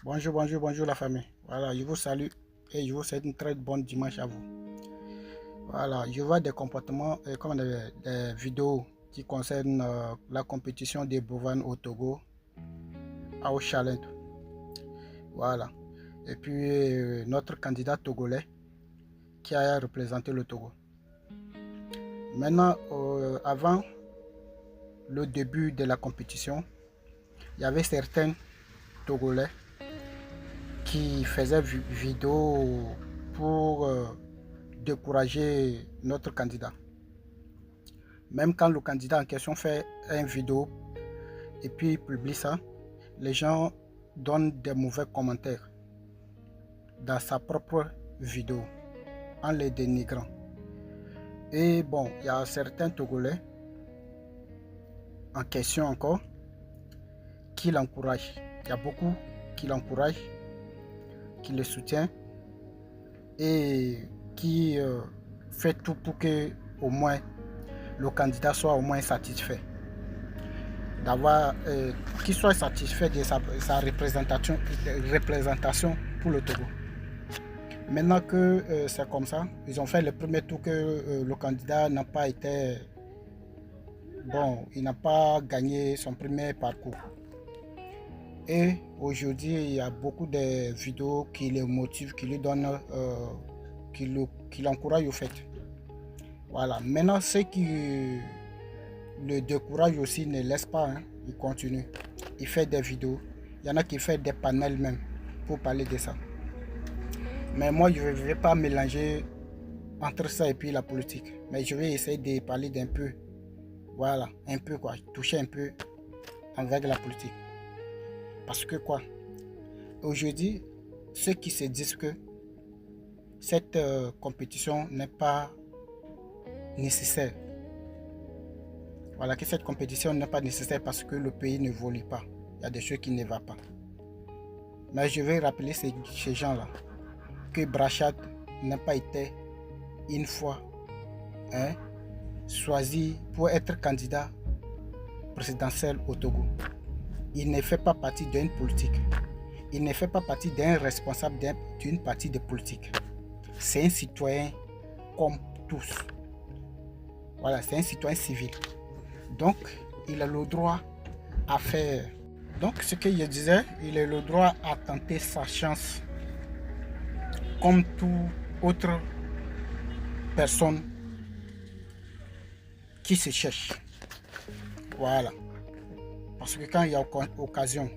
Bonjour, bonjour, bonjour la famille. Voilà, je vous salue et je vous souhaite une très bonne dimanche à vous. Voilà, je vois des comportements, comme des vidéos qui concernent la compétition des bovins au Togo, à Au Challenge. Voilà. Et puis notre candidat togolais qui a représenté le Togo. Maintenant, avant le début de la compétition, il y avait certains Togolais qui faisaient vidéo pour décourager notre candidat. Même quand le candidat en question fait une vidéo et puis il publie ça, les gens donnent des mauvais commentaires dans sa propre vidéo en les dénigrant. Et bon, il y a certains Togolais en question encore qui l'encouragent. Il y a beaucoup qui l'encouragent, qui le soutiennent et qui fait tout pour que au moins le candidat soit au moins satisfait. Qu'il soit satisfait de sa représentation pour le Togo. Maintenant que c'est comme ça, ils ont fait le premier tour que le candidat n'a pas été bon, il n'a pas gagné son premier parcours. Et aujourd'hui, il y a beaucoup de vidéos qui le motivent, qui lui donnent, qui l'encouragent au fait. Voilà. Maintenant, ceux qui le découragent aussi ne laissent pas, hein. Il continue. Il fait des vidéos. Il y en a qui font des panels même pour parler de ça. Mais moi, je ne vais pas mélanger entre ça et puis la politique. Mais je vais essayer de parler d'un peu. Voilà, un peu quoi. Toucher un peu avec la politique. Parce que quoi? Aujourd'hui, ceux qui se disent que cette compétition n'est pas nécessaire. Voilà, que cette compétition n'est pas nécessaire parce que le pays ne évolue pas. Il y a des choses qui ne vont pas. Mais je vais rappeler ces gens-là que Brachat n'a pas été une fois choisi pour être candidat présidentiel au Togo. Il ne fait pas partie d'une politique. Il ne fait pas partie d'un responsable d'une partie de politique. C'est un citoyen comme tous. Voilà, c'est un citoyen civil. Donc, il a le droit à faire. Donc, ce que je disais, il a le droit à tenter sa chance comme toute autre personne qui se cherche. Voilà. Parce que quand il y a occasion,